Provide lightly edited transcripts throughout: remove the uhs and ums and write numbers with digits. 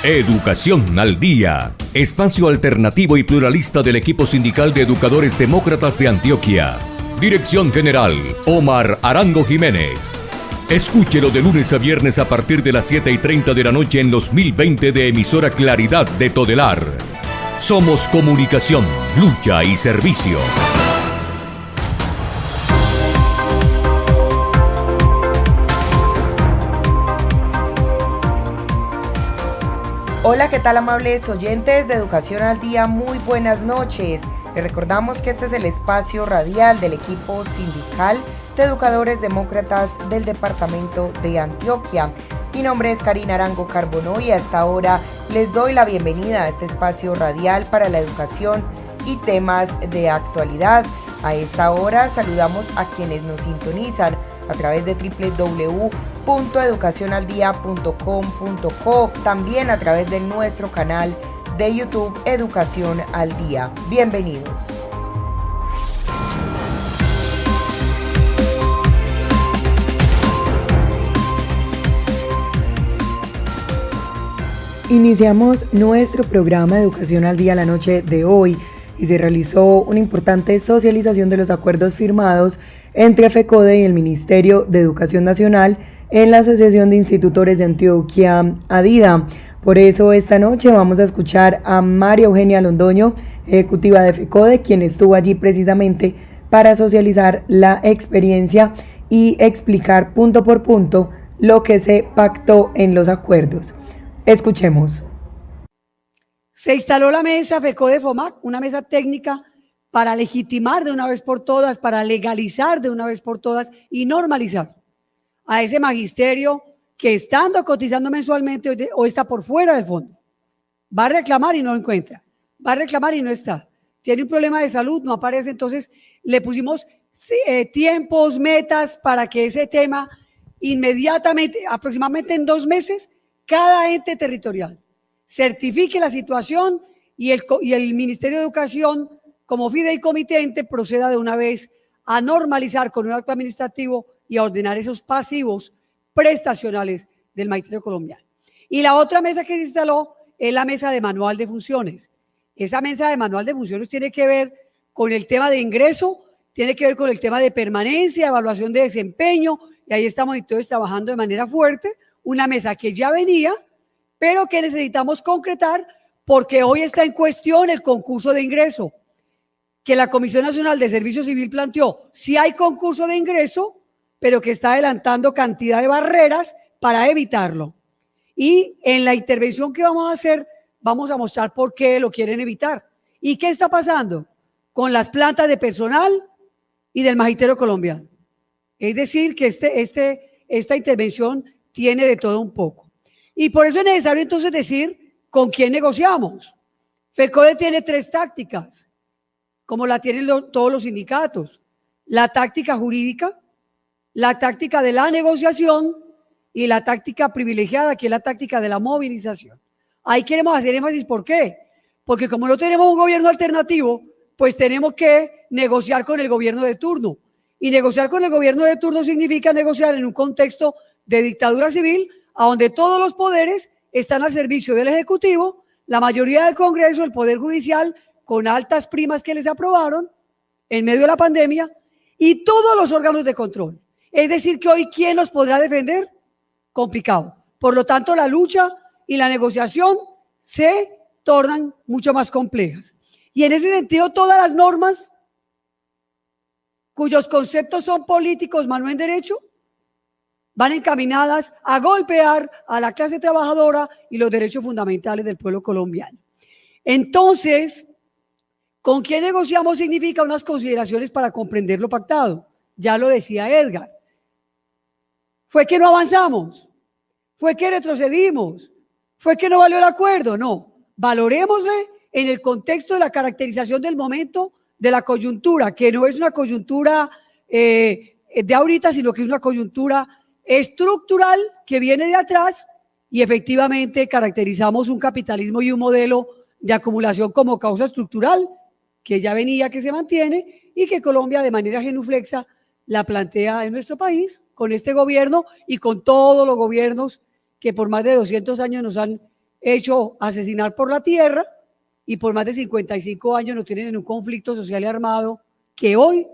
Educación al Día, espacio alternativo y pluralista del equipo sindical de educadores demócratas de Antioquia. Dirección General, Omar Arango Jiménez. Escúchelo de lunes a viernes a partir de las 7:30 de la noche en los 1020 de emisora Claridad de Todelar. Somos comunicación, lucha y servicio. Hola, ¿qué tal, amables oyentes de Educación al Día? Muy buenas noches. Les recordamos que este es el espacio radial del equipo sindical de educadores demócratas del departamento de Antioquia. Mi nombre es Karina Arango Carbonó y hasta ahora les doy la bienvenida a este espacio radial para la educación y temas de actualidad. A esta hora saludamos a quienes nos sintonizan a través de www.educacionaldia.com.co, también a través de nuestro canal de YouTube Educación al Día. Bienvenidos. Iniciamos nuestro programa Educación al Día la noche de hoy y se realizó una importante socialización de los acuerdos firmados entre FECODE y el Ministerio de Educación Nacional en la Asociación de Institutores de Antioquia, ADIDA. Por eso esta noche vamos a escuchar a María Eugenia Londoño, ejecutiva de FECODE, quien estuvo allí precisamente para socializar la experiencia y explicar punto por punto lo que se pactó en los acuerdos. Escuchemos. Se instaló la mesa FECODE-FOMAC, una mesa técnica para legitimar de una vez por todas, para legalizar de una vez por todas y normalizar a ese magisterio que estando cotizando mensualmente hoy está por fuera del fondo. Va a reclamar y no lo encuentra, va a reclamar y no está. Tiene un problema de salud, no aparece, entonces le pusimos tiempos, metas para que ese tema inmediatamente, aproximadamente en 2 meses, cada ente territorial certifique la situación y el Ministerio de Educación, como fideicomitente, proceda de una vez a normalizar con un acto administrativo y a ordenar esos pasivos prestacionales del magisterio colombiano. Y la otra mesa que se instaló es la mesa de manual de funciones. Esa mesa de manual de funciones tiene que ver con el tema de ingreso, tiene que ver con el tema de permanencia, evaluación de desempeño, y ahí estamos entonces trabajando de manera fuerte, una mesa que ya venía, pero que necesitamos concretar porque hoy está en cuestión el concurso de ingreso, que la Comisión Nacional de Servicio Civil planteó. Sí hay concurso de ingreso, pero que está adelantando cantidad de barreras para evitarlo. Y en la intervención que vamos a hacer, vamos a mostrar por qué lo quieren evitar. ¿Y qué está pasando con las plantas de personal y del magisterio colombiano? Es decir, que esta intervención tiene de todo un poco. Y por eso es necesario entonces decir con quién negociamos. FECODE tiene 3 tácticas, como la tienen todos los sindicatos: la táctica jurídica, la táctica de la negociación y la táctica privilegiada, que es la táctica de la movilización. Ahí queremos hacer énfasis. ¿Por qué? Porque como no tenemos un gobierno alternativo, pues tenemos que negociar con el gobierno de turno. Y negociar con el gobierno de turno significa negociar en un contexto de dictadura civil, a donde todos los poderes están al servicio del Ejecutivo, la mayoría del Congreso, el Poder Judicial, con altas primas que les aprobaron en medio de la pandemia, y todos los órganos de control. Es decir, que hoy, ¿quién los podrá defender? Complicado. Por lo tanto, la lucha y la negociación se tornan mucho más complejas. Y en ese sentido, todas las normas cuyos conceptos son políticos, más no en derecho, van encaminadas a golpear a la clase trabajadora y los derechos fundamentales del pueblo colombiano. Entonces, ¿con quién negociamos? Significa unas consideraciones para comprender lo pactado. Ya lo decía Edgar. ¿Fue que no avanzamos? ¿Fue que retrocedimos? ¿Fue que no valió el acuerdo? No. Valorémosle en el contexto de la caracterización del momento, de la coyuntura, que no es una coyuntura de ahorita, sino que es una coyuntura estructural que viene de atrás, y efectivamente caracterizamos un capitalismo y un modelo de acumulación como causa estructural que ya venía, que se mantiene y que Colombia de manera genuflexa la plantea en nuestro país con este gobierno y con todos los gobiernos que por más de 200 años nos han hecho asesinar por la tierra y por más de 55 años nos tienen en un conflicto social y armado que hoy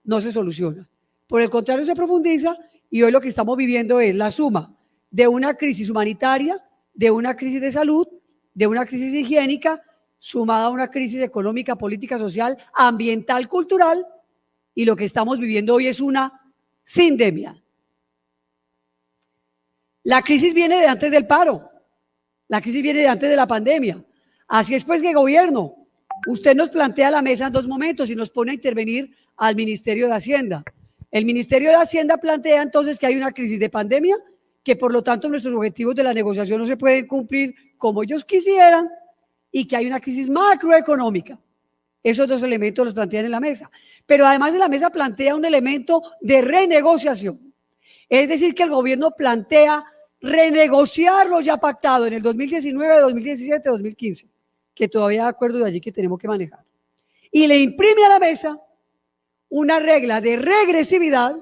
no se soluciona. Por el contrario, se profundiza y hoy lo que estamos viviendo es la suma de una crisis humanitaria, de una crisis de salud, de una crisis higiénica, sumada a una crisis económica, política, social, ambiental, cultural, y lo que estamos viviendo hoy es una sindemia. La crisis viene de antes del paro, la crisis viene de antes de la pandemia. Así es pues que gobierno, usted nos plantea la mesa en dos momentos y nos pone a intervenir al Ministerio de Hacienda. El Ministerio de Hacienda plantea entonces que hay una crisis de pandemia, que por lo tanto nuestros objetivos de la negociación no se pueden cumplir como ellos quisieran y que hay una crisis macroeconómica. Esos dos elementos los plantean en la mesa. Pero además de la mesa plantea un elemento de renegociación. Es decir, que el gobierno plantea renegociar lo ya pactado en el 2019, 2017, 2015, que todavía hay acuerdos de allí que tenemos que manejar. Y le imprime a la mesa una regla de regresividad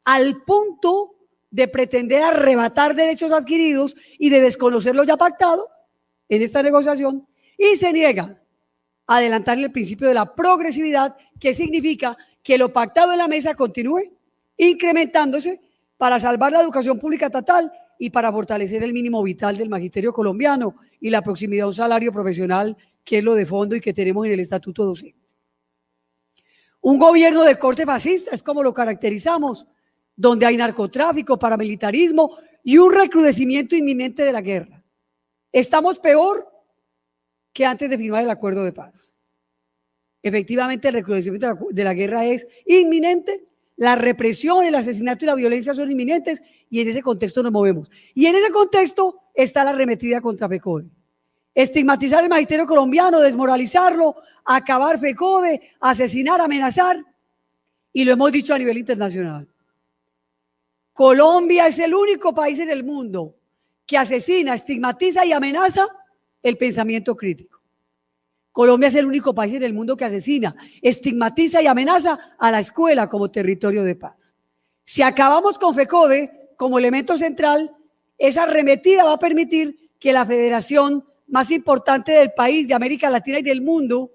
al punto de pretender arrebatar derechos adquiridos y de desconocer lo ya pactado en esta negociación, y se niega a adelantar el principio de la progresividad, que significa que lo pactado en la mesa continúe incrementándose para salvar la educación pública estatal y para fortalecer el mínimo vital del magisterio colombiano y la proximidad a un salario profesional, que es lo de fondo y que tenemos en el estatuto docente. Un gobierno de corte fascista es como lo caracterizamos, donde hay narcotráfico, paramilitarismo y un recrudecimiento inminente de la guerra. Estamos peor que antes de firmar el acuerdo de paz. Efectivamente, el recrudecimiento de la guerra es inminente, la represión, el asesinato y la violencia son inminentes, y en ese contexto nos movemos. Y en ese contexto está la arremetida contra FECODE. Estigmatizar el magisterio colombiano, desmoralizarlo, acabar FECODE, asesinar, amenazar, y lo hemos dicho a nivel internacional. Colombia es el único país en el mundo que asesina, estigmatiza y amenaza el pensamiento crítico. Colombia es el único país en el mundo que asesina, estigmatiza y amenaza a la escuela como territorio de paz. Si acabamos con FECODE como elemento central, esa arremetida va a permitir que la federación más importante del país, de América Latina y del mundo,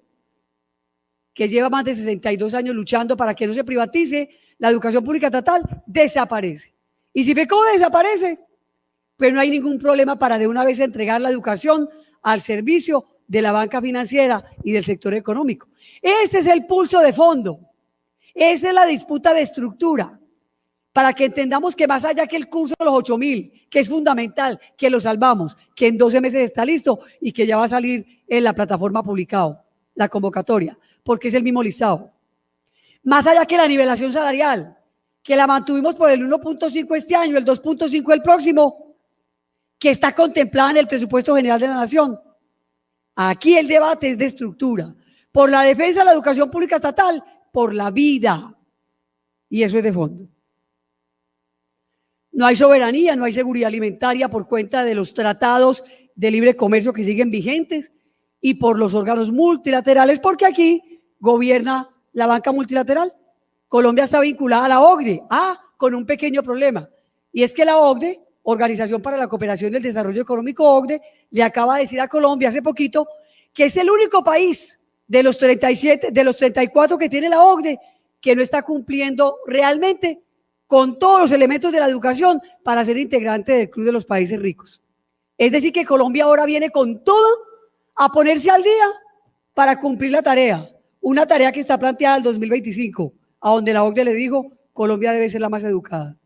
que lleva más de 62 años luchando para que no se privatice la educación pública estatal, desaparece. Y si FECODE desaparece, pues no hay ningún problema para de una vez entregar la educación al servicio de la banca financiera y del sector económico. Ese es el pulso de fondo, esa es la disputa de estructura, para que entendamos que más allá que el curso de los 8.000, que es fundamental, que lo salvamos, que en 12 meses está listo y que ya va a salir en la plataforma publicado, la convocatoria, porque es el mismo listado. Más allá que la nivelación salarial, que la mantuvimos por el 1.5 este año, el 2.5 el próximo, que está contemplada en el presupuesto general de la nación. Aquí el debate es de estructura, por la defensa de la educación pública estatal, por la vida, y eso es de fondo. No hay soberanía, no hay seguridad alimentaria por cuenta de los tratados de libre comercio que siguen vigentes y por los órganos multilaterales, porque aquí gobierna la banca multilateral. Colombia está vinculada a la OCDE, con un pequeño problema, y es que la OCDE, Organización para la Cooperación y el Desarrollo Económico, OCDE, le acaba de decir a Colombia hace poquito que es el único país de los 37, de los 34 que tiene la OCDE, que no está cumpliendo realmente con todos los elementos de la educación para ser integrante del Club de los Países Ricos. Es decir, que Colombia ahora viene con todo a ponerse al día para cumplir la tarea, una tarea que está planteada al 2025, a donde la OCDE le dijo, Colombia debe ser la más educada.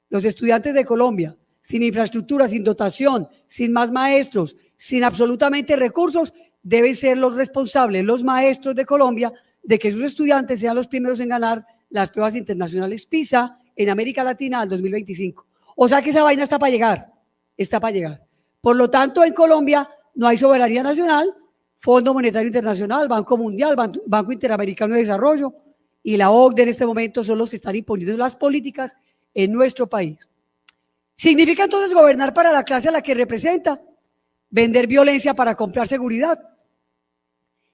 Los estudiantes de Colombia, sin infraestructura, sin dotación, sin más maestros, sin absolutamente recursos, deben ser los responsables, los maestros de Colombia, de que sus estudiantes sean los primeros en ganar las pruebas internacionales PISA en América Latina al 2025. O sea que esa vaina está para llegar, está para llegar. Por lo tanto, en Colombia no hay soberanía nacional, Fondo Monetario Internacional, Banco Mundial, Banco Interamericano de Desarrollo y la OCDE en este momento son los que están imponiendo las políticas en nuestro país. ¿Significa entonces gobernar para la clase a la que representa? Vender violencia para comprar seguridad.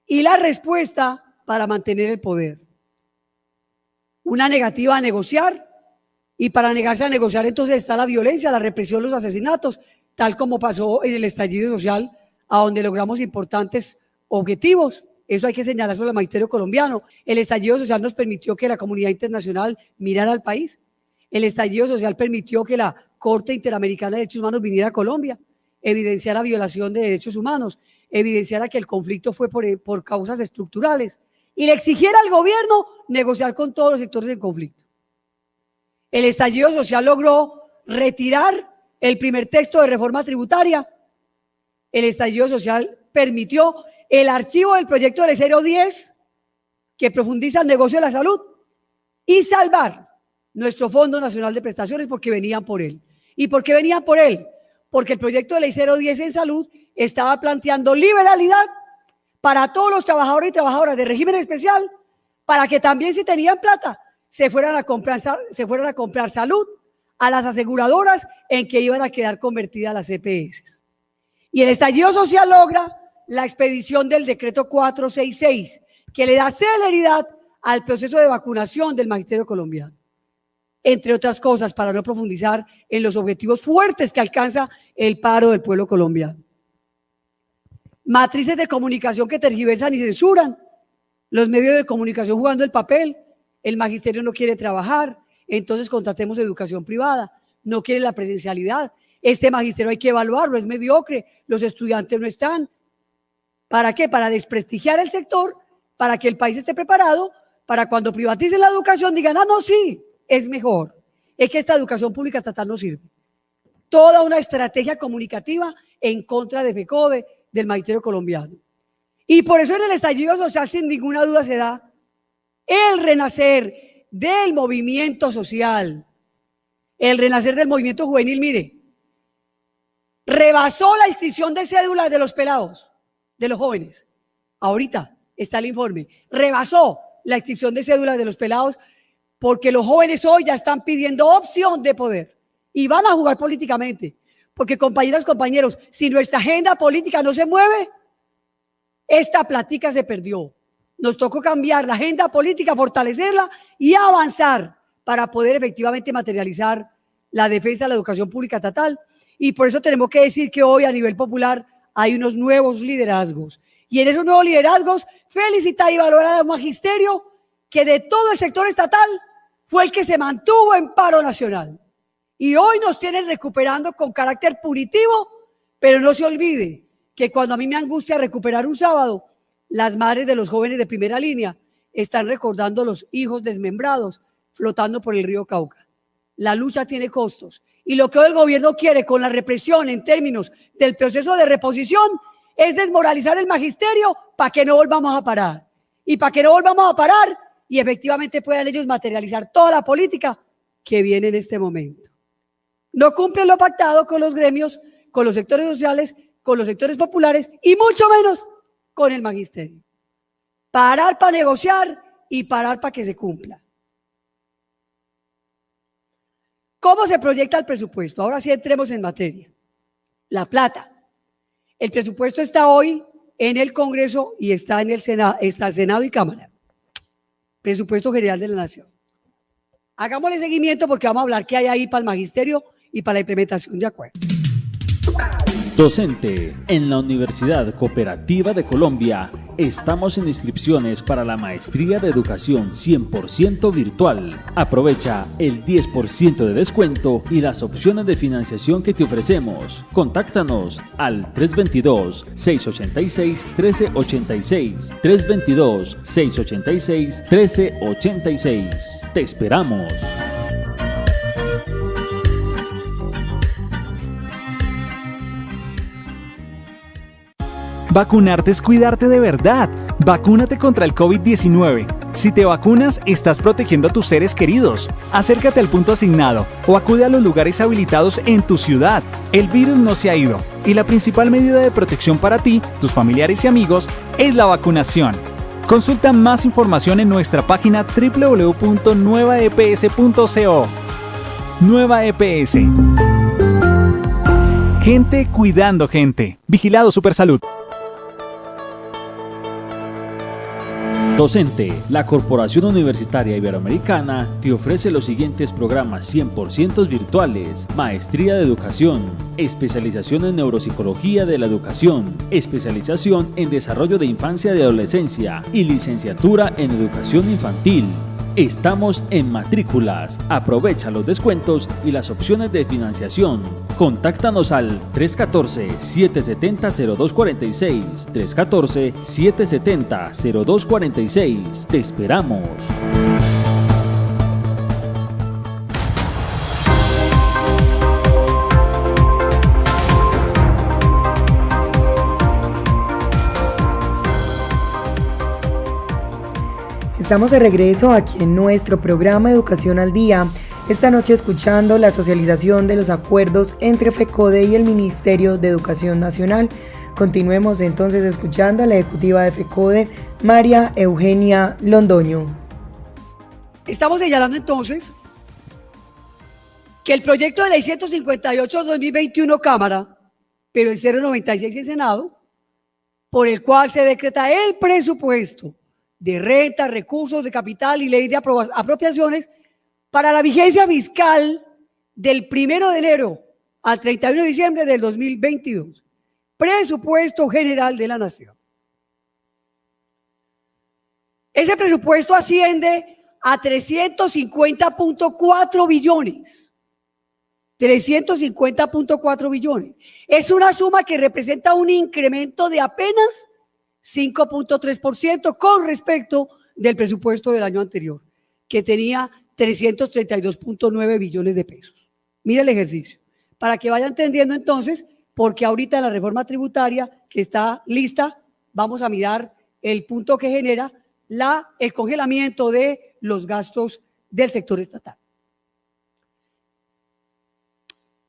Y la respuesta para mantener el poder. Una negativa a negociar, y para negarse a negociar entonces está la violencia, la represión, los asesinatos, tal como pasó en el estallido social a donde logramos importantes objetivos. Eso hay que señalárselo al magisterio colombiano. El estallido social nos permitió que la comunidad internacional mirara al país. El estallido social permitió que la Corte Interamericana de Derechos Humanos viniera a Colombia, evidenciara violación de derechos humanos, evidenciara que el conflicto fue por causas estructurales y le exigiera al gobierno negociar con todos los sectores en conflicto. El estallido social logró retirar el primer texto de reforma tributaria. El estallido social permitió el archivo del proyecto de ley 010 que profundiza el negocio de la salud y salvar nuestro Fondo Nacional de Prestaciones porque venían por él. ¿Y por qué venían por él? Porque el proyecto de ley 010 en salud estaba planteando liberalidad para todos los trabajadores y trabajadoras de régimen especial, para que también si tenían plata se fueran a comprar salud a las aseguradoras en que iban a quedar convertidas las EPS. Y el estallido social logra la expedición del decreto 466, que le da celeridad al proceso de vacunación del magisterio colombiano, entre otras cosas, para no profundizar en los objetivos fuertes que alcanza el paro del pueblo colombiano. Matrices de comunicación que tergiversan y censuran, los medios de comunicación jugando el papel, el magisterio no quiere trabajar, entonces contratemos educación privada, no quiere la presencialidad, este magisterio hay que evaluarlo, es mediocre, los estudiantes no están. ¿Para qué? Para desprestigiar el sector, para que el país esté preparado, para cuando privaticen la educación digan, no, sí, es mejor, es que esta educación pública estatal no sirve. Toda una estrategia comunicativa en contra de FECODE, del magisterio colombiano. Y por eso en el estallido social sin ninguna duda se da el renacer del movimiento social, el renacer del movimiento juvenil. Mire, rebasó la inscripción de cédulas de los pelados, de los jóvenes. Ahorita está el informe, rebasó la inscripción de cédulas de los pelados porque los jóvenes hoy ya están pidiendo opción de poder y van a jugar políticamente. Porque compañeras, compañeros, si nuestra agenda política no se mueve, esta plática se perdió. Nos tocó cambiar la agenda política, fortalecerla y avanzar para poder efectivamente materializar la defensa de la educación pública estatal. Y por eso tenemos que decir que hoy a nivel popular hay unos nuevos liderazgos. Y en esos nuevos liderazgos, felicitar y valorar al magisterio que de todo el sector estatal fue el que se mantuvo en paro nacional. Y hoy nos tienen recuperando con carácter punitivo, pero no se olvide que cuando a mí me angustia recuperar un sábado, las madres de los jóvenes de primera línea están recordando los hijos desmembrados flotando por el río Cauca. La lucha tiene costos y lo que hoy el gobierno quiere con la represión en términos del proceso de reposición es desmoralizar el magisterio para que no volvamos a parar. Y para que no volvamos a parar y efectivamente puedan ellos materializar toda la política que viene en este momento. No cumplen lo pactado con los gremios, con los sectores sociales, con los sectores populares y mucho menos con el magisterio. Parar para negociar y parar para que se cumpla. ¿Cómo se proyecta el presupuesto? Ahora sí entremos en materia. La plata. El presupuesto está hoy en el Congreso y está en el Senado, está Senado y Cámara. Presupuesto General de la Nación. Hagámosle seguimiento porque vamos a hablar qué hay ahí para el magisterio y para la implementación de acuerdos. Docente en la Universidad Cooperativa de Colombia. Estamos en inscripciones para la maestría de educación 100% virtual. Aprovecha el 10% de descuento y las opciones de financiación que te ofrecemos. Contáctanos al 322-686-1386. 322-686-1386. Te esperamos. Vacunarte es cuidarte de verdad. Vacúnate contra el COVID-19. Si te vacunas, estás protegiendo a tus seres queridos. Acércate al punto asignado o acude a los lugares habilitados en tu ciudad. El virus no se ha ido y la principal medida de protección para ti, tus familiares y amigos es la vacunación. Consulta más información en nuestra página www.nuevaeps.co. Nueva EPS. Gente cuidando gente. Vigilado Supersalud. Docente, la Corporación Universitaria Iberoamericana te ofrece los siguientes programas 100% virtuales: Maestría de Educación, Especialización en Neuropsicología de la Educación, Especialización en Desarrollo de Infancia y Adolescencia y Licenciatura en Educación Infantil. Estamos en matrículas. Aprovecha los descuentos y las opciones de financiación. Contáctanos al 314-770-0246. 314-770-0246. Te esperamos. Estamos de regreso aquí en nuestro programa Educación al Día, esta noche escuchando la socialización de los acuerdos entre FECODE y el Ministerio de Educación Nacional. Continuemos entonces escuchando a la ejecutiva de FECODE, María Eugenia Londoño. Estamos señalando entonces que el proyecto de ley 158-2021 Cámara, pero el 096 en Senado, por el cual se decreta el presupuesto de renta, recursos de capital y ley de apropiaciones para la vigencia fiscal del 1 de enero al 31 de diciembre del 2022. Presupuesto General de la Nación. Ese presupuesto asciende a 350.4 billones. 350.4 billones. Es una suma que representa un incremento de apenas 5.3% con respecto del presupuesto del año anterior, que tenía 332.9 billones de pesos. Mira el ejercicio, para que vaya entendiendo entonces, porque ahorita en la reforma tributaria que está lista, vamos a mirar el punto que genera el congelamiento de los gastos del sector estatal.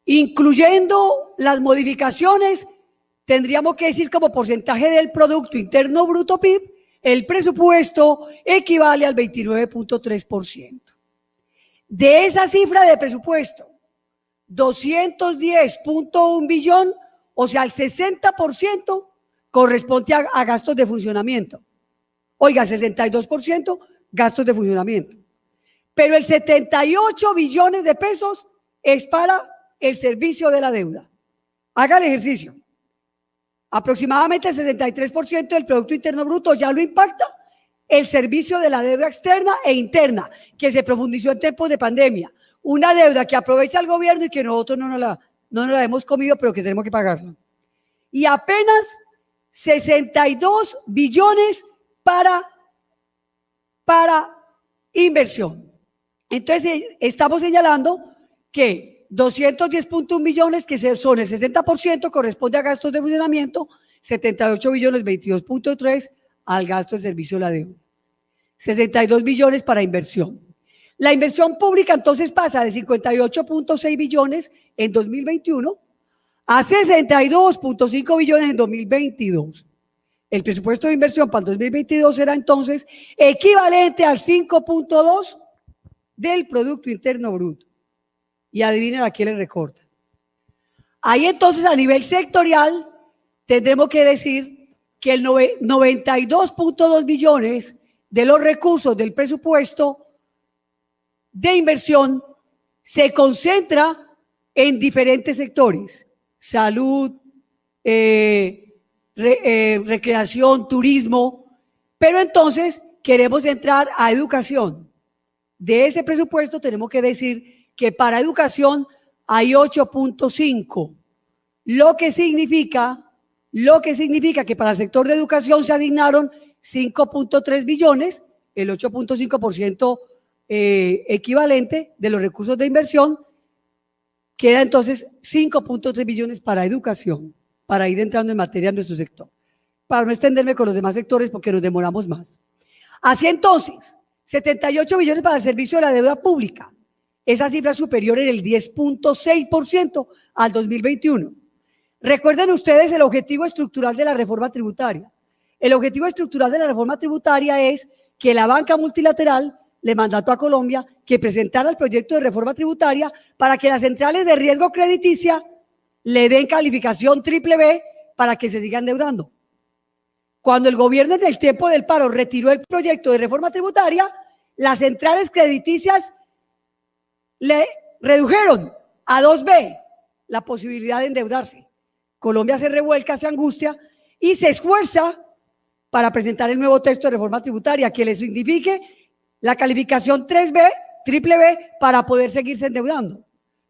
Incluyendo las modificaciones, tendríamos que decir como porcentaje del Producto Interno Bruto PIB, el presupuesto equivale al 29.3%. De esa cifra de presupuesto, 210.1 billón, o sea, el 60% corresponde a gastos de funcionamiento. Oiga, 62% gastos de funcionamiento. Pero el 78 billones de pesos es para el servicio de la deuda. Haga el ejercicio. Aproximadamente el 63% del Producto Interno Bruto ya lo impacta el servicio de la deuda externa e interna, que se profundizó en tiempos de pandemia. Una deuda que aprovecha el gobierno y que nosotros no nos la hemos comido, pero que tenemos que pagarla. Y apenas 62 billones para inversión. Entonces, estamos señalando que 210.1 billones, que son el 60%, corresponde a gastos de funcionamiento, 78 billones, 22.3 al gasto de servicio de la deuda. 62 billones para inversión. La inversión pública entonces pasa de 58.6 billones en 2021 a 62.5 billones en 2022. El presupuesto de inversión para el 2022 será entonces equivalente al 5.2 del Producto Interno Bruto. Y adivinen a quién le recorta. Ahí entonces a nivel sectorial tendremos que decir que el 92.2 billones de los recursos del presupuesto de inversión se concentra en diferentes sectores: salud, recreación, turismo, pero entonces queremos entrar a educación. De ese presupuesto tenemos que decir que para educación hay 8.5, lo que significa que para el sector de educación se asignaron 5.3 billones, el 8.5% equivalente de los recursos de inversión, queda entonces 5.3 billones para educación, para ir entrando en materia en nuestro sector, para no extenderme con los demás sectores porque nos demoramos más. Así entonces, 78 billones para el servicio de la deuda pública. Esa cifra es superior en el 10.6% al 2021. Recuerden ustedes el objetivo estructural de la reforma tributaria. El objetivo estructural de la reforma tributaria es que la banca multilateral le mandató a Colombia que presentara el proyecto de reforma tributaria para que las centrales de riesgo crediticia le den calificación triple B para que se sigan endeudando. Cuando el gobierno en el tiempo del paro retiró el proyecto de reforma tributaria, las centrales crediticias le redujeron a 2B la posibilidad de endeudarse. Colombia se revuelca, se angustia y se esfuerza para presentar el nuevo texto de reforma tributaria que le signifique la calificación 3B, triple B, para poder seguirse endeudando.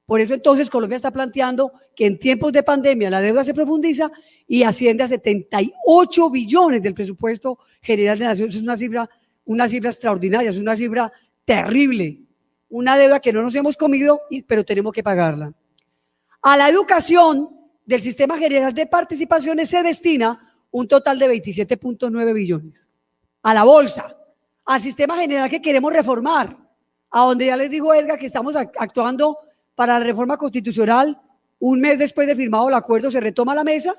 Por eso entonces Colombia está planteando que en tiempos de pandemia la deuda se profundiza y asciende a 78 billones del presupuesto general de la nación. Eso es una cifra extraordinaria, es una cifra terrible, una deuda que no nos hemos comido, pero tenemos que pagarla. A la educación del Sistema General de Participaciones se destina un total de 27.9 billones. A la bolsa, al Sistema General que queremos reformar, a donde ya les dijo Edgar que estamos actuando para la reforma constitucional. Un mes después de firmado el acuerdo se retoma la mesa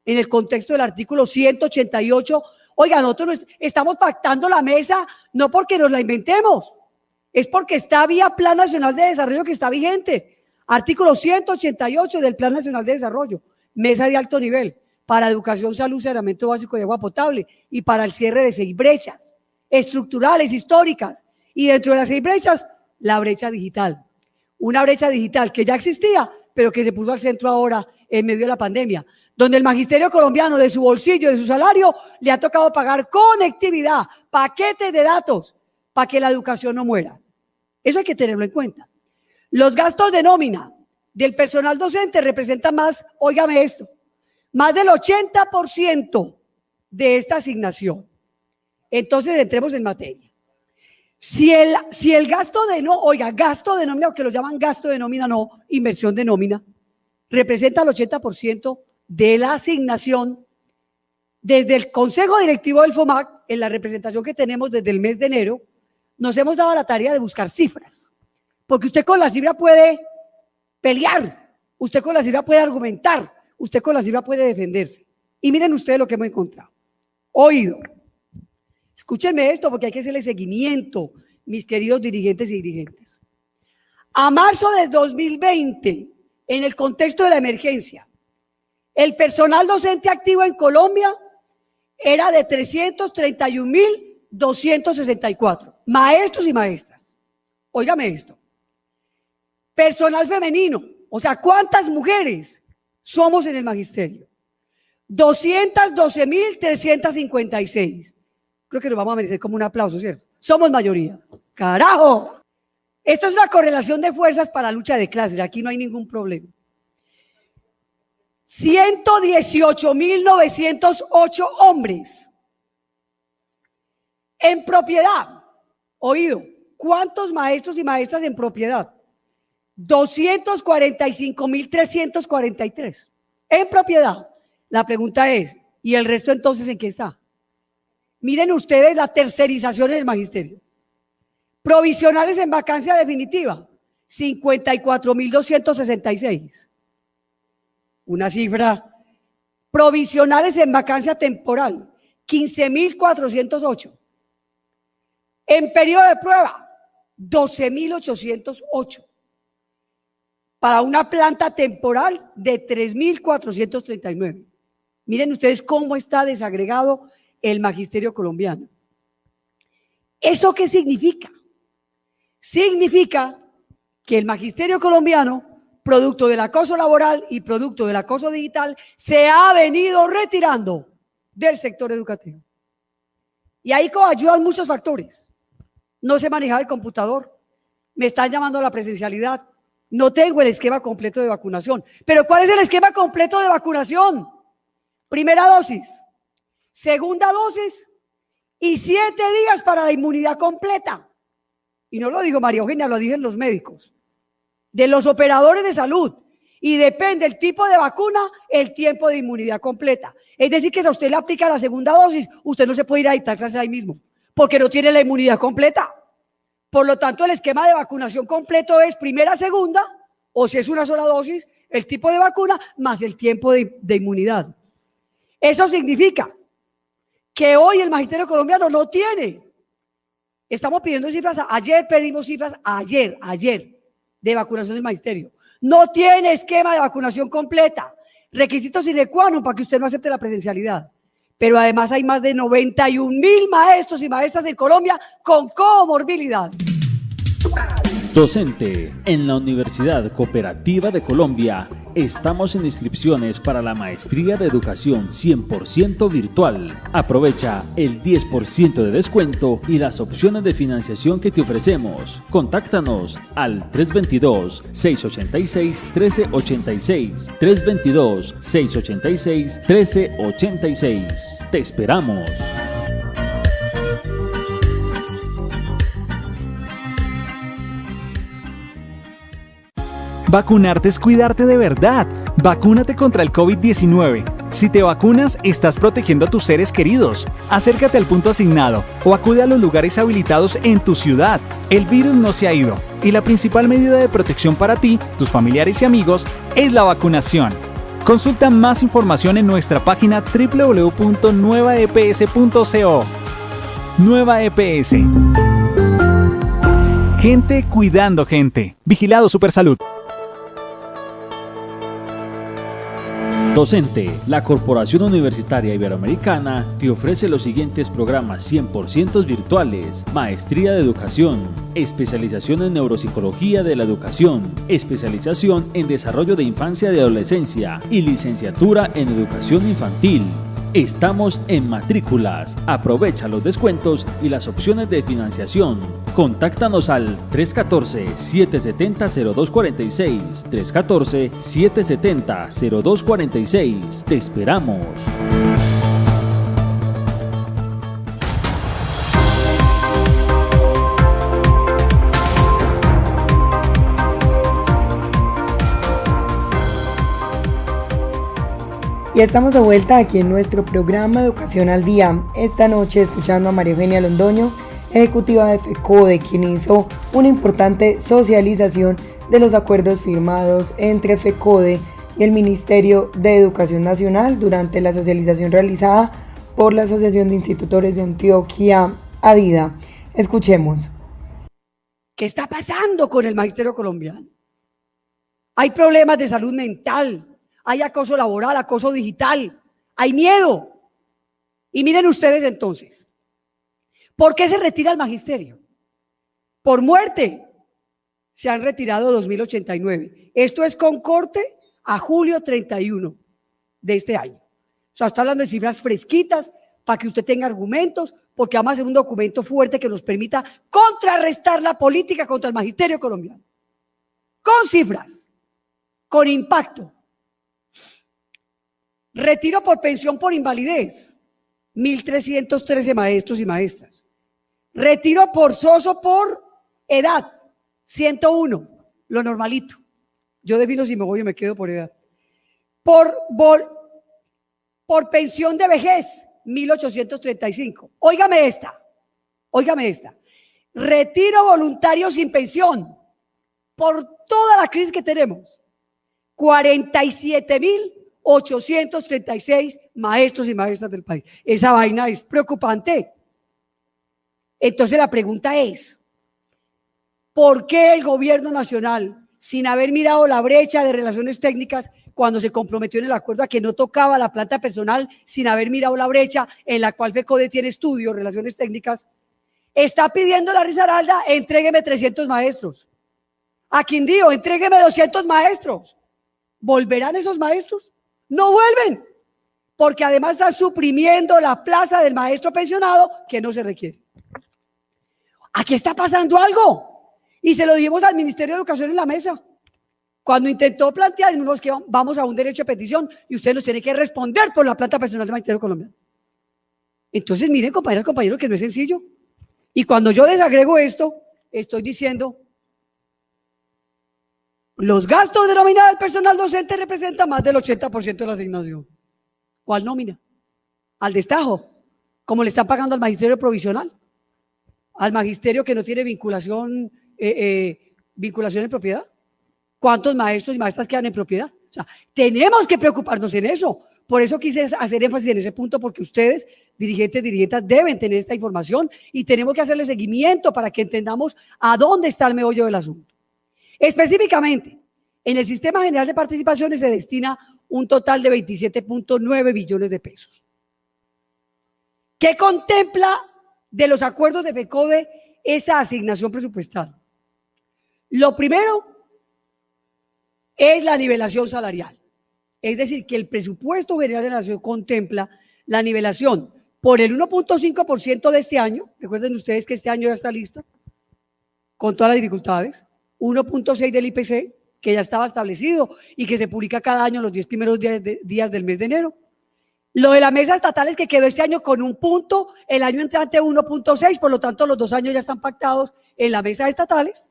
en el contexto del artículo 188. Oiga, nosotros estamos pactando la mesa no porque nos la inventemos, es porque está vía Plan Nacional de Desarrollo que está vigente. Artículo 188 del Plan Nacional de Desarrollo, mesa de alto nivel para educación, salud, saneamiento básico y agua potable y para el cierre de 6 brechas estructurales, históricas, y dentro de las 6 brechas, la brecha digital. Una brecha digital que ya existía, pero que se puso al centro ahora en medio de la pandemia, donde el magisterio colombiano de su bolsillo, de su salario, le ha tocado pagar conectividad, paquetes de datos, para que la educación no muera. Eso hay que tenerlo en cuenta. Los gastos de nómina del personal docente representan más, óigame esto, más del 80% de esta asignación. Entonces entremos en materia. Si el gasto de nómina, o que lo llaman gasto de nómina, no, inversión de nómina, representa el 80% de la asignación, desde el Consejo Directivo del FOMAC, en la representación que tenemos desde el mes de enero, nos hemos dado la tarea de buscar cifras, porque usted con la cifra puede pelear, usted con la cifra puede argumentar, usted con la cifra puede defenderse. Y miren ustedes lo que hemos encontrado. Oído. Escúchenme esto porque hay que hacerle seguimiento, mis queridos dirigentes y dirigentes. A marzo de 2020, en el contexto de la emergencia, el personal docente activo en Colombia era de 331.264, maestros y maestras. Óigame esto. Personal femenino, o sea, ¿cuántas mujeres somos en el magisterio? 212.356. Creo que nos vamos a merecer como un aplauso, ¿cierto? Somos mayoría. ¡Carajo! Esto es una correlación de fuerzas para la lucha de clases. Aquí no hay ningún problema. 118.908 hombres. En propiedad. Oído. ¿Cuántos maestros y maestras en propiedad? 245.343. En propiedad. La pregunta es, ¿y el resto entonces en qué está? Miren ustedes la tercerización en el magisterio. Provisionales en vacancia definitiva, 54.266. Una cifra. Provisionales en vacancia temporal, 15.408. En periodo de prueba, 12.808. Para una planta temporal de 3.439. Miren ustedes cómo está desagregado el magisterio colombiano. ¿Eso qué significa? Significa que el magisterio colombiano, producto del acoso laboral y producto del acoso digital, se ha venido retirando del sector educativo. Y ahí coayudan muchos factores. No sé manejar el computador, me están llamando a la presencialidad, no tengo el esquema completo de vacunación. ¿Pero cuál es el esquema completo de vacunación? Primera dosis, segunda dosis y 7 días para la inmunidad completa. Y no lo digo María Eugenia, lo dicen los médicos, de los operadores de salud. Y depende el tipo de vacuna, el tiempo de inmunidad completa. Es decir, que si a usted le aplica la segunda dosis, usted no se puede ir a dictar clases ahí mismo, porque no tiene la inmunidad completa. Por lo tanto, el esquema de vacunación completo es primera, segunda, o si es una sola dosis, el tipo de vacuna más el tiempo de inmunidad. Eso significa que hoy el magisterio colombiano no tiene. Estamos pidiendo cifras, ayer pedimos cifras, ayer, de vacunación del magisterio. No tiene esquema de vacunación completa, requisitos sine qua non para que usted no acepte la presencialidad. Pero además hay más de 91.000 maestros y maestras en Colombia con comorbilidad. Docente, en la Universidad Cooperativa de Colombia estamos en inscripciones para la Maestría de Educación 100% virtual. Aprovecha el 10% de descuento y las opciones de financiación que te ofrecemos. Contáctanos al 322-686-1386, 322-686-1386. Te esperamos. Vacunarte es cuidarte de verdad. Vacúnate contra el COVID-19. Si te vacunas, estás protegiendo a tus seres queridos. Acércate al punto asignado o acude a los lugares habilitados en tu ciudad. El virus no se ha ido y la principal medida de protección para ti, tus familiares y amigos es la vacunación. Consulta más información en nuestra página www.nuevaeps.co. Nueva EPS. Gente cuidando gente. Vigilado Supersalud. Docente, la Corporación Universitaria Iberoamericana te ofrece los siguientes programas 100% virtuales: Maestría de Educación, Especialización en Neuropsicología de la Educación, Especialización en Desarrollo de Infancia y Adolescencia y Licenciatura en Educación Infantil. Estamos en matrículas. Aprovecha los descuentos y las opciones de financiación. Contáctanos al 314-770-0246, 314-770-0246. Te esperamos. Y estamos de vuelta aquí en nuestro programa Educación al Día. Esta noche escuchando a María Eugenia Londoño, ejecutiva de FECODE, quien hizo una importante socialización de los acuerdos firmados entre FECODE y el Ministerio de Educación Nacional durante la socialización realizada por la Asociación de Institutores de Antioquia, ADIDA. Escuchemos. ¿Qué está pasando con el magisterio colombiano? Hay problemas de salud mental, hay acoso laboral, acoso digital, hay miedo. Y miren ustedes entonces, ¿por qué se retira el magisterio? Por muerte. Se han retirado 2.089. Esto es con corte a julio 31 de este año. O sea, está hablando de cifras fresquitas para que usted tenga argumentos, porque vamos a hacer un documento fuerte que nos permita contrarrestar la política contra el magisterio colombiano. Con cifras, con impacto. Retiro por pensión por invalidez, 1.313 maestros y maestras. Retiro forzoso por edad, 101, lo normalito. Yo defino si me voy o me quedo por edad. Por pensión de vejez, 1.835. Óigame esta. Retiro voluntario sin pensión, por toda la crisis que tenemos, 47.836 maestros y maestras del país. Esa vaina es preocupante. Entonces la pregunta es, ¿por qué el gobierno nacional, sin haber mirado la brecha de relaciones técnicas cuando se comprometió en el acuerdo a que no tocaba la planta personal, sin haber mirado la brecha en la cual FECODE tiene estudios, relaciones técnicas, está pidiendo a la Risaralda, entrégueme 300 maestros? A Quindío, entrégueme 200 maestros. ¿Volverán esos maestros? No vuelven, porque además están suprimiendo la plaza del maestro pensionado que no se requiere. Aquí está pasando algo, y se lo dijimos al Ministerio de Educación en la mesa. Cuando intentó plantear, dijimos que vamos a un derecho de petición y usted nos tiene que responder por la planta personal del Magisterio colombiano. Entonces, miren, compañeros, que no es sencillo. Y cuando yo desagrego esto, estoy diciendo, los gastos de nómina del personal docente representan más del 80% de la asignación. ¿Cuál nómina? Al destajo, como le están pagando al magisterio provisional, al magisterio que no tiene vinculación en propiedad. ¿Cuántos maestros y maestras quedan en propiedad? O sea, tenemos que preocuparnos en eso. Por eso quise hacer énfasis en ese punto, porque ustedes, dirigentas, deben tener esta información y tenemos que hacerle seguimiento para que entendamos a dónde está el meollo del asunto. Específicamente, en el Sistema General de Participaciones se destina un total de 27.9 billones de pesos. ¿Qué contempla de los acuerdos de FECODE esa asignación presupuestal? Lo primero es la nivelación salarial. Es decir, que el presupuesto general de la Nación contempla la nivelación por el 1.5% de este año. Recuerden ustedes que este año ya está listo, con todas las dificultades. 1.6 del IPC, que ya estaba establecido y que se publica cada año los 10 primeros días del mes de enero. Lo de la mesa estatal es que quedó este año con 1 punto, el año entrante 1.6, por lo tanto los 2 años ya están pactados en la mesa estatales.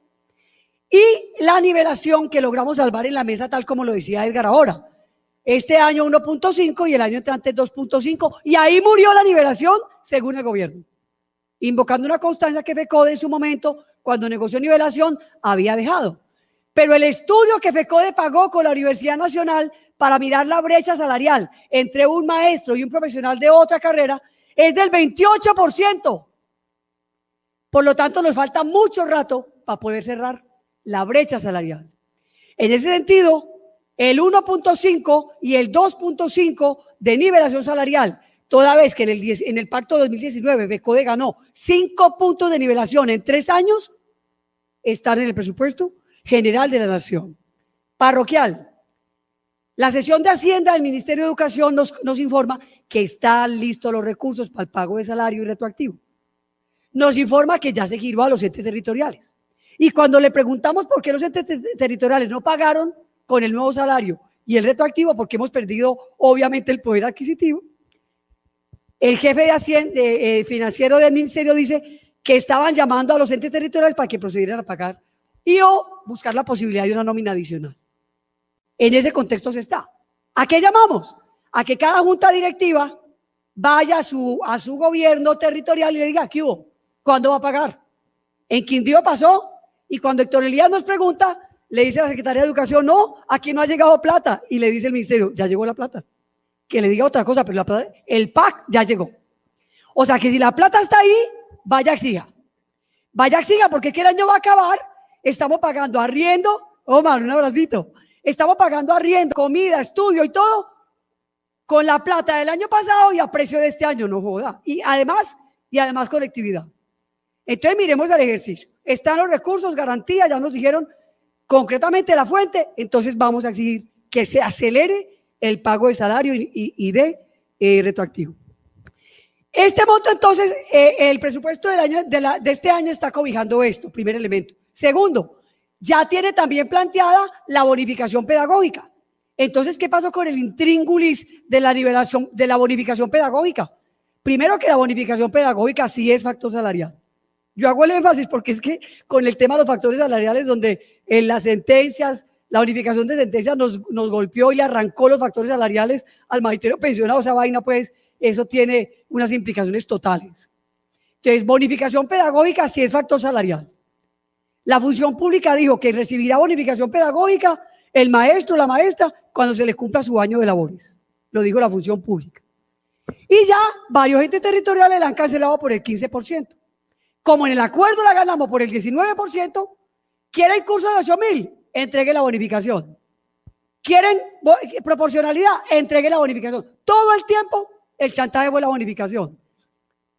Y la nivelación que logramos salvar en la mesa, tal como lo decía Edgar ahora. Este año 1.5 y el año entrante 2.5, y ahí murió la nivelación según el gobierno, invocando una constancia que FECODE en su momento, cuando negoció nivelación, había dejado. Pero el estudio que FECODE pagó con la Universidad Nacional para mirar la brecha salarial entre un maestro y un profesional de otra carrera es del 28%. Por lo tanto, nos falta mucho rato para poder cerrar la brecha salarial. En ese sentido, el 1.5 y el 2.5 de nivelación salarial, toda vez que en el pacto 2019 FECODE ganó 5 puntos de nivelación en 3 años, están en el presupuesto general de la Nación. Parroquial. La sesión de Hacienda del Ministerio de Educación nos informa que están listos los recursos para el pago de salario y retroactivo. Nos informa que ya se giró a los entes territoriales. Y cuando le preguntamos por qué los entes territoriales no pagaron con el nuevo salario y el retroactivo, porque hemos perdido obviamente el poder adquisitivo, el jefe de Hacienda, financiero del ministerio dice que estaban llamando a los entes territoriales para que procedieran a pagar y o buscar la posibilidad de una nómina adicional. En ese contexto se está. ¿A qué llamamos? A que cada junta directiva vaya a su gobierno territorial y le diga, ¿qué hubo? ¿Cuándo va a pagar? En Quindío pasó, y cuando Héctor Elías nos pregunta, le dice a la Secretaría de Educación, no, aquí no ha llegado plata, y le dice el ministerio, ya llegó la plata. Que le diga otra cosa, pero la plata, el PAC ya llegó. O sea que si la plata está ahí, vaya exija. Vaya exija, porque es que el año va a acabar, estamos pagando arriendo, Omar, un abracito, estamos pagando arriendo, comida, estudio y todo, con la plata del año pasado y a precio de este año, no joda. Y además conectividad. Entonces miremos el ejercicio. Están los recursos, garantías, ya nos dijeron concretamente la fuente, entonces vamos a exigir que se acelere el pago de salario y de retroactivo. Este monto entonces, el presupuesto del año, de este año está cobijando esto, primer elemento. Segundo, ya tiene también planteada la bonificación pedagógica. Entonces, ¿qué pasó con el intríngulis de la liberación de la bonificación pedagógica? Primero, que la bonificación pedagógica sí es factor salarial. Yo hago el énfasis porque es que con el tema de los factores salariales, donde en las sentencias, la bonificación de sentencias nos golpeó y le arrancó los factores salariales al magisterio pensionado, esa vaina, pues, eso tiene unas implicaciones totales. Entonces, bonificación pedagógica sí es factor salarial. La función pública dijo que recibirá bonificación pedagógica el maestro o la maestra cuando se le cumpla su año de labores. Lo dijo la función pública. Y ya varios entes territoriales la han cancelado por el 15%. Como en el acuerdo la ganamos por el 19%, ¿quieren curso de 8.000? Entregue la bonificación. ¿Quieren proporcionalidad? Entregue la bonificación. Todo el tiempo el chantaje fue la bonificación.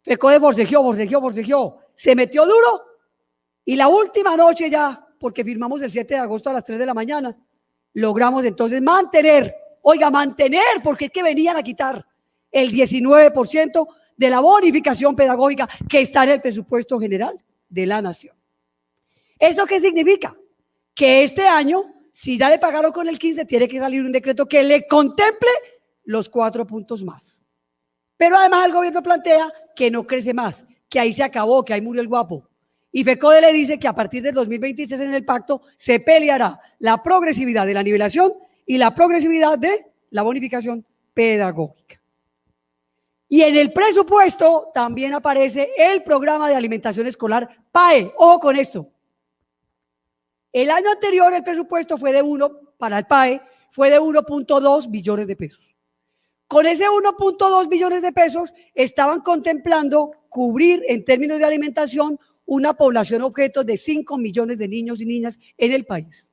FECODE forcejeó, se metió duro y la última noche ya, porque firmamos el 7 de agosto a las 3 de la mañana, logramos entonces mantener, porque es que venían a quitar el 19% de la bonificación pedagógica que está en el presupuesto general de la Nación. ¿Eso qué significa? Que este año, si ya le pagaron con el 15, tiene que salir un decreto que le contemple los 4 puntos más. Pero además el gobierno plantea que no crece más, que ahí se acabó, que ahí murió el guapo. Y FECODE le dice que a partir del 2023 en el pacto se peleará la progresividad de la nivelación y la progresividad de la bonificación pedagógica. Y en el presupuesto también aparece el programa de alimentación escolar PAE. Ojo con esto. El año anterior el presupuesto fue para el PAE fue de 1.2 billones de pesos. Con ese 1.2 billones de pesos estaban contemplando cubrir en términos de alimentación una población objeto de 5 millones de niños y niñas en el país.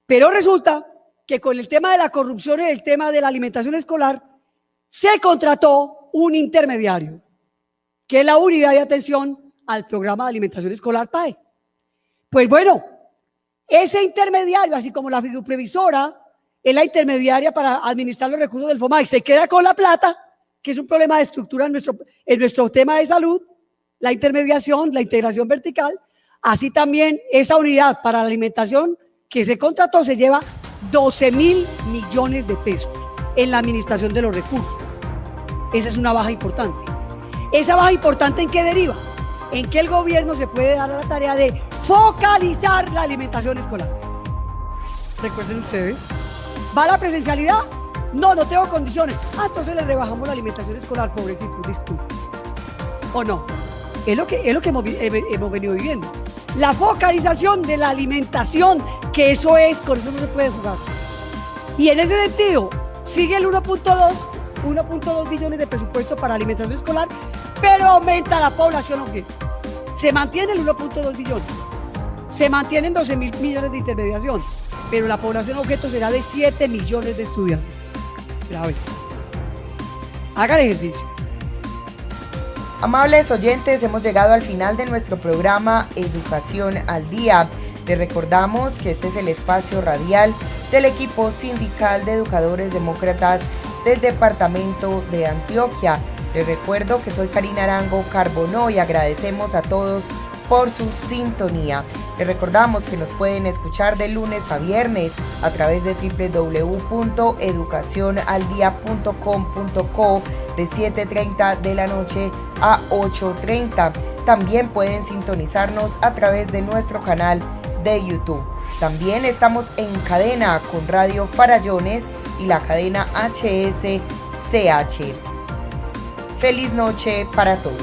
Pero resulta que con el tema de la corrupción y el tema de la alimentación escolar se contrató un intermediario, que es la unidad de atención al programa de alimentación escolar PAE. Pues bueno, ese intermediario, así como la fiduprevisora, es la intermediaria para administrar los recursos del FOMAC, se queda con la plata, que es un problema de estructura en nuestro tema de salud, la intermediación, la integración vertical. Así también esa unidad para la alimentación que se contrató se lleva 12.000 millones de pesos en la administración de los recursos. Esa es una baja importante. ¿Esa baja importante en qué deriva? En que el gobierno se puede dar a la tarea de focalizar la alimentación escolar. Recuerden ustedes, ¿va la presencialidad? No tengo condiciones. Entonces le rebajamos la alimentación escolar, pobrecito, disculpe. ¿O no? Es lo que hemos venido viviendo. La focalización de la alimentación, que eso es, con eso no se puede jugar. Y en ese sentido, sigue el 1.2 billones de presupuesto para alimentación escolar, pero aumenta la población objeto. Se mantiene el 1.2 billones, se mantienen 12.000 millones de intermediación, pero la población objeto será de 7 millones de estudiantes. Grave. Hagan ejercicio. Amables oyentes, hemos llegado al final de nuestro programa Educación al Día. Les recordamos que este es el espacio radial del equipo sindical de educadores demócratas del departamento de Antioquia. Les recuerdo que soy Karina Arango Carbonó y agradecemos a todos por su sintonía. Les recordamos que nos pueden escuchar de lunes a viernes a través de www.educacionaldia.com.co de 7:30 de la noche a 8:30. También pueden sintonizarnos a través de nuestro canal de YouTube. También estamos en cadena con Radio Farallones y la cadena HSCH. Feliz noche para todos.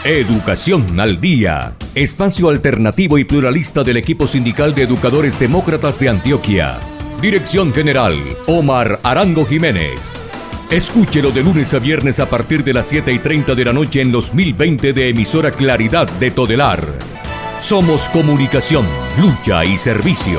Educación al Día, espacio alternativo y pluralista del equipo sindical de educadores demócratas de Antioquia. Dirección General, Omar Arango Jiménez. Escúchelo de lunes a viernes a partir de las 7:30 de la noche en los 1020 de emisora Claridad de Todelar. Somos comunicación, lucha y servicio.